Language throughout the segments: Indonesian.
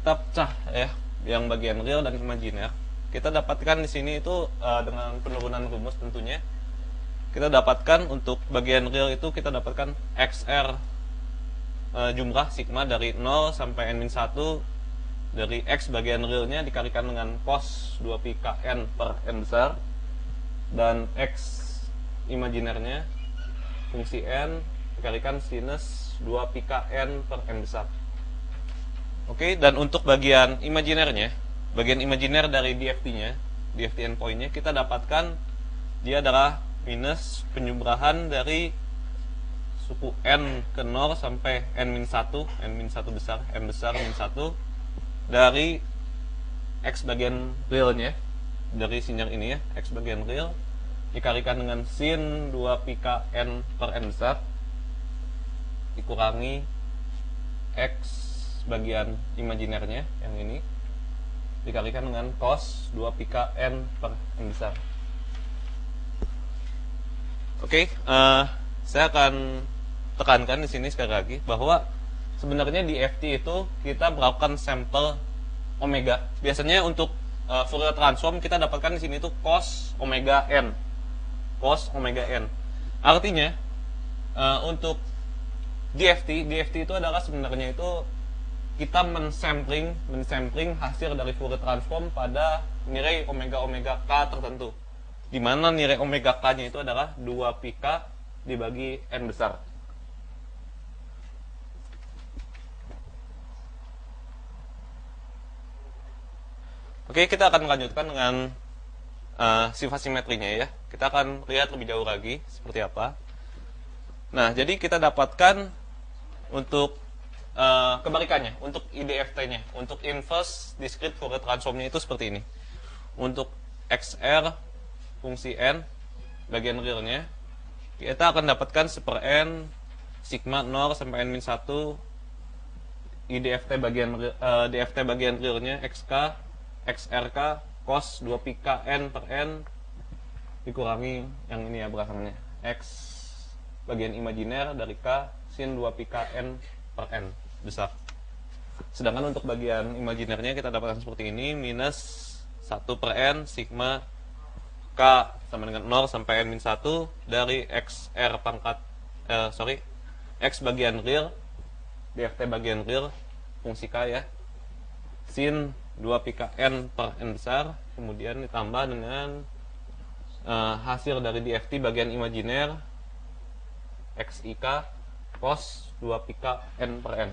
kita pecah ya, yang bagian real dan imajiner. Kita dapatkan di sini itu dengan penurunan rumus tentunya. Kita dapatkan untuk bagian real itu kita dapatkan XR jumlah sigma dari 0 sampai n-1 dari X bagian realnya dikalikan dengan cos 2 pi kn per n besar, dan X imajinernya fungsi n dikalikan sinus 2 pi kn per n besar. Oke, dan untuk bagian imajinernya, bagian imajiner dari DFT-nya, DFT endpoint-nya, kita dapatkan dia adalah minus penjumlahan dari suku n ke 0 sampai n-1, n-1 besar, n besar min 1 dari X bagian realnya, dari sinyal ini ya, X bagian real dikalikan dengan sin 2 pi kn per n besar dikurangi X bagian imajinernya yang ini dikalikan dengan cos 2 pi kn per n besar. Oke, saya akan tekankan di sini sekali lagi bahwa sebenarnya di FT itu kita melakukan sampel omega. Biasanya untuk Fourier transform kita dapatkan di sini itu cos omega n. Cos omega n. Artinya untuk DFT itu adalah sebenarnya itu kita mensampling hasil dari Fourier transform pada nilai omega k tertentu. Di mana nilai omega k-nya itu adalah 2 pi k dibagi n besar. Oke, kita akan melanjutkan dengan sifat simetrinya ya. Kita akan lihat lebih jauh lagi seperti apa. Nah, jadi kita dapatkan untuk kebalikannya, untuk IDFT-nya, untuk inverse discrete Fourier transform-nya itu seperti ini. Untuk XR fungsi n bagian realnya, kita akan dapatkan 1 n sigma 0 sampai n-1 IDFT bagian realnya XK XRK cos 2 pi kn per n dikurangi yang ini ya belakangnya X bagian imajiner dari K sin 2 pi kn per n besar. Sedangkan untuk bagian imajinernya kita dapatkan seperti ini, minus 1 per n sigma K sama dengan 0 sampai n-1 dari XR pangkat X bagian real DFT bagian real fungsi K ya, sin 2 pi kn per n besar, kemudian ditambah dengan hasil dari DFT bagian imajiner XIK cos 2 pi kn per n.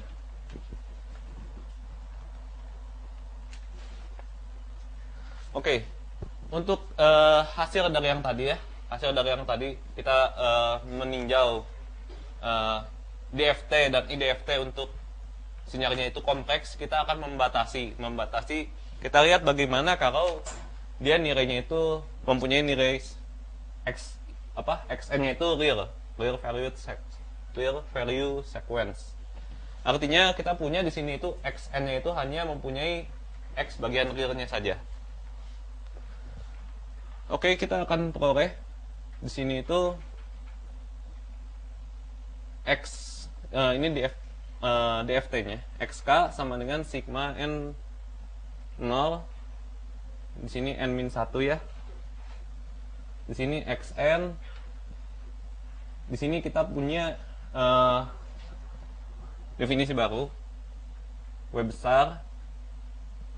Oke, untuk hasil dari yang tadi ya, kita meninjau DFT dan IDFT untuk sinyalnya itu kompleks. Kita akan membatasi. Kita lihat bagaimana kalau dia nilainya itu mempunyai nilai xn-nya itu real value sequence. Artinya kita punya di sini itu xn-nya itu hanya mempunyai x bagian realnya saja. Oke, kita akan peroleh di sini itu x ini DFT-nya xk sama dengan sigma n 0, di sini n-1 ya, di sini xn, di sini kita punya definisi baru W besar,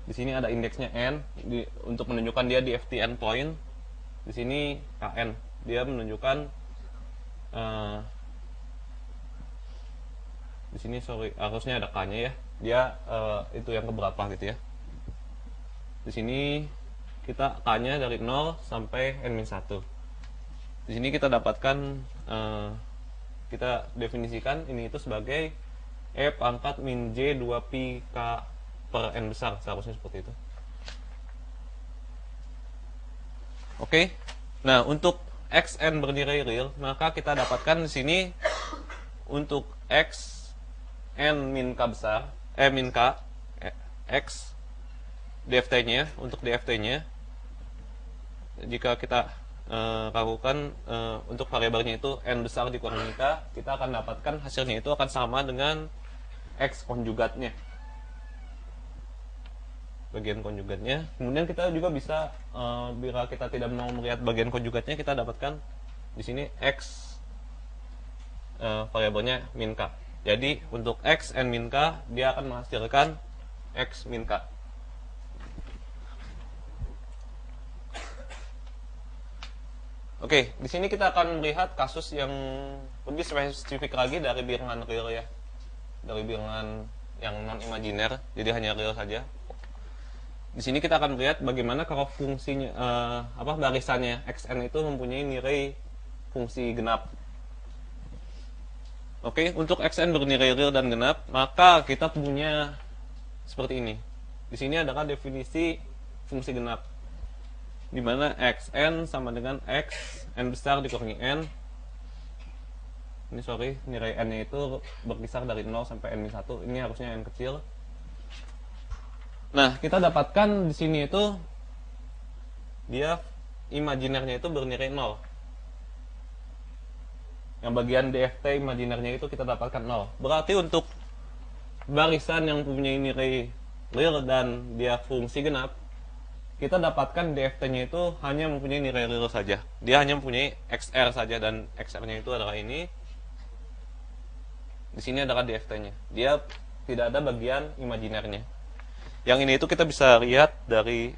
di sini ada indeksnya n untuk menunjukkan dia DFT endpoint, di sini kn dia menunjukkan di sini harusnya ada k-nya ya, dia itu yang keberapa gitu ya. Di sini kita k-nya dari 0 sampai n-1. Di sini kita dapatkan kita definisikan ini itu sebagai e pangkat min j 2 pi k per n besar, seharusnya seperti itu. Oke. Nah, untuk xn bernilai real, maka kita dapatkan di sini untuk x n min k besar, min k x DFT-nya, untuk DFT-nya jika kita lakukan untuk variabelnya itu n besar dikurangi k, kita akan dapatkan hasilnya itu akan sama dengan x konjugatnya. bagian konjugatnya. Kemudian kita juga bisa bila kita tidak mau melihat bagian konjugatnya, kita dapatkan di sini x variabelnya min k. Jadi untuk x and min k dia akan menghasilkan x min k. Oke, di sini kita akan melihat kasus yang lebih spesifik lagi dari bilangan real ya, dari bilangan yang non imajiner, jadi hanya real saja. Di sini kita akan melihat bagaimana kalau fungsinya barisannya xn itu mempunyai nilai fungsi genap. Oke, untuk xn bernilai real dan genap, maka kita punya seperti ini. Di sini adalah definisi fungsi genap, di mana xn sama dengan x n besar dikurangi n. Ini nilai n-nya itu berkisar dari 0 sampai n-1. Ini harusnya n kecil. Nah, kita dapatkan di sini itu dia imajinernya itu bernilai 0. Yang bagian DFT imajinernya itu kita dapatkan 0. Berarti untuk barisan yang punya nilai real dan dia fungsi genap, kita dapatkan DFT-nya itu hanya mempunyai nilai real saja. Dia hanya mempunyai XR saja, dan XR-nya itu adalah ini. Di sini adalah DFT-nya. Dia tidak ada bagian imajinernya. Yang ini itu kita bisa lihat dari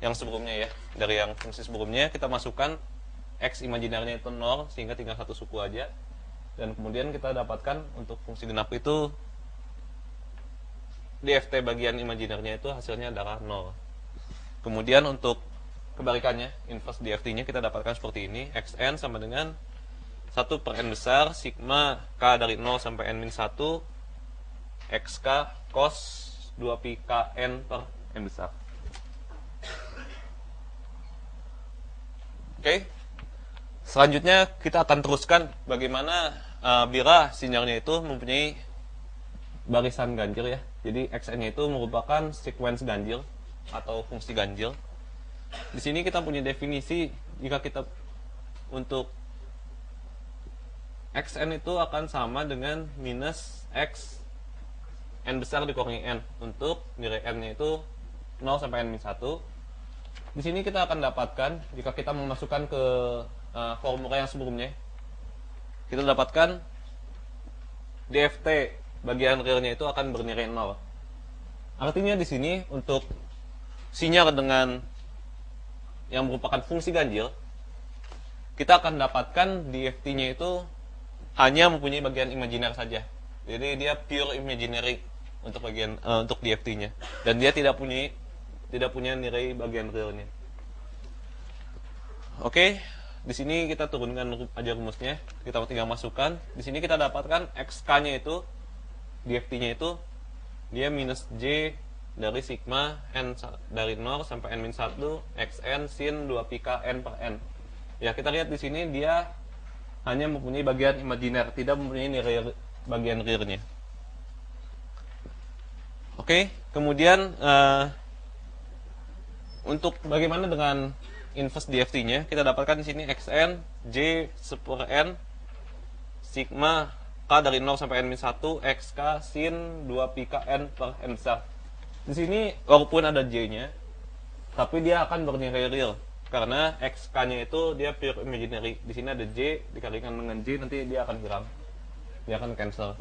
yang sebelumnya ya. Dari yang fungsi sebelumnya kita masukkan X imajinernya itu 0, sehingga tinggal satu suku aja. Dan kemudian kita dapatkan untuk fungsi genap itu DFT bagian imajinernya itu hasilnya adalah 0. Kemudian untuk kebalikannya, inverse DFT-nya kita dapatkan seperti ini. Xn sama dengan 1 per n besar sigma k dari 0 sampai n-1 xk cos 2pi kn per n besar. Oke. Selanjutnya kita akan teruskan bagaimana bila sinyalnya itu mempunyai barisan ganjil ya. Jadi xn-nya itu merupakan sequence ganjil atau fungsi ganjil. Di sini kita punya definisi jika kita untuk xn itu akan sama dengan minus x n besar dikurangi n untuk nilai n-nya itu 0 sampai n-1. Di sini kita akan dapatkan jika kita memasukkan ke formula yang sebelumnya, kita dapatkan DFT bagian realnya itu akan bernilai 0. Artinya di sini untuk sinyal dengan yang merupakan fungsi ganjil, kita akan dapatkan DFT-nya itu hanya mempunyai bagian imajiner saja. Jadi dia pure imaginary untuk bagian untuk DFT-nya, dan dia tidak punya nilai bagian realnya. Oke, di sini kita turunkan aja rumusnya. Kita tinggal masukkan. Di sini kita dapatkan xk-nya itu DFT-nya itu dia minus j dari sigma n dari 0 sampai n-1 xn sin 2pi k n per n. Ya, kita lihat di sini dia hanya mempunyai bagian imajiner, tidak mempunyai nilai bagian realnya. Oke, kemudian untuk bagaimana dengan inverse DFT-nya, kita dapatkan di sini xn j per n sigma k dari 0 sampai n-1 xk sin 2pi k n per n besar. Di sini walaupun ada j-nya, tapi dia akan bernilai real karena xk-nya itu dia pure imaginary. Di sini ada j dikalikan dengan j, nanti dia akan hilang, dia akan cancel.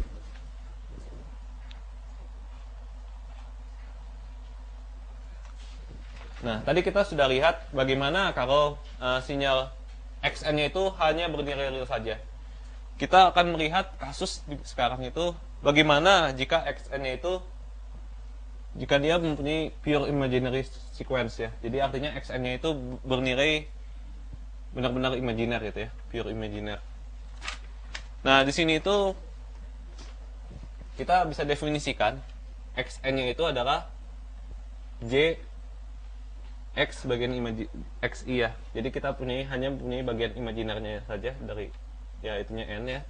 Nah, tadi kita sudah lihat bagaimana kalau sinyal xn-nya itu hanya bernilai real saja. Kita akan melihat kasus sekarang itu bagaimana jika xn-nya itu jika dia mempunyai pure imaginary sequence ya. Jadi artinya xn-nya itu bernilai benar-benar imajiner gitu ya, pure imajiner. Nah, di sini itu kita bisa definisikan xn-nya itu adalah j x bagian xi ya. Jadi kita hanya mempunyai bagian imajinernya saja dari ya itunya n ya.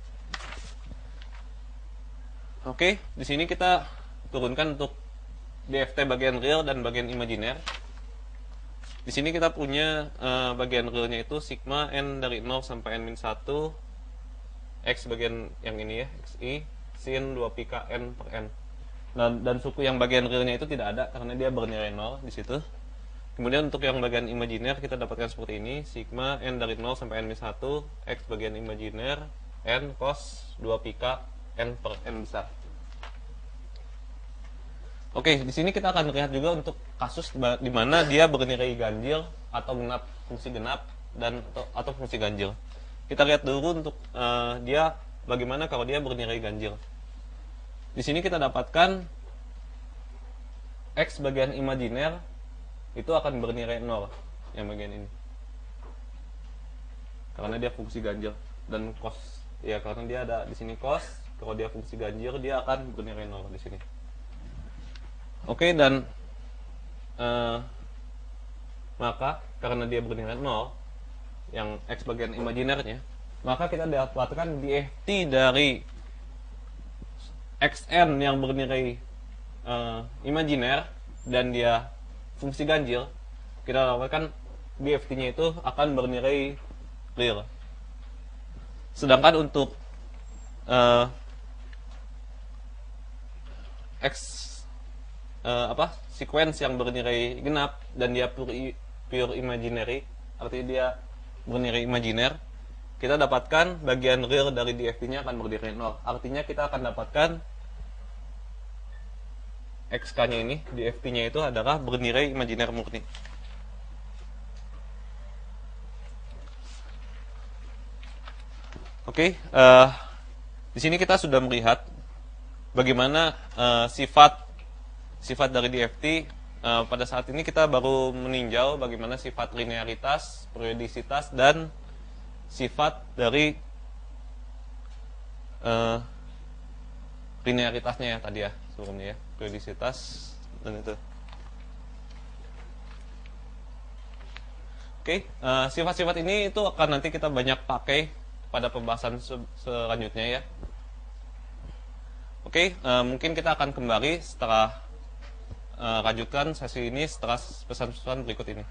Oke, di sini kita turunkan untuk DFT bagian real dan bagian imajiner. Di sini kita punya bagian realnya itu sigma n dari 0 sampai n-1 x bagian yang ini ya, xi sin 2pi k n per n. dan suku yang bagian realnya itu tidak ada karena dia bernilai 0 di situ. Kemudian untuk yang bagian imajiner kita dapatkan seperti ini, sigma n dari 0 sampai n-1, x bagian imajiner, n cos 2 pika n per n besar. Oke, di sini kita akan lihat juga untuk kasus di mana dia bernilai ganjil atau genap, fungsi genap dan atau fungsi ganjil. Kita lihat dulu untuk dia bagaimana kalau dia bernilai ganjil. Di sini kita dapatkan x bagian imajiner itu akan bernilai 0 yang bagian ini. Karena dia fungsi ganjil dan cos ya karena dia ada di sini cos, kalau dia fungsi ganjil dia akan bernilai 0 di sini. Oke, dan maka karena dia bernilai 0 yang x bagian imajinernya, maka kita dapatkan DFT dari xn yang bernilai imajiner dan dia fungsi ganjil, kita dapatkan DFT-nya itu akan bernilai real. Sedangkan untuk sequence yang bernilai genap dan dia pure imaginary, artinya dia bernilai imajiner, kita dapatkan bagian real dari DFT-nya akan bernilai 0. Artinya kita akan dapatkan XK-nya ini, DFT-nya itu adalah bernilai imajiner murni. Oke, di sini kita sudah melihat bagaimana sifat dari DFT. Pada saat ini kita baru meninjau bagaimana sifat linearitas, periodisitas, dan sifat dari linearitasnya ya tadi ya sebelumnya ya, periodisitas dan itu. Oke, sifat-sifat ini itu akan nanti kita banyak pakai pada pembahasan selanjutnya ya. Oke, mungkin kita akan kembali setelah lanjutkan sesi ini setelah pesan-pesan berikut ini.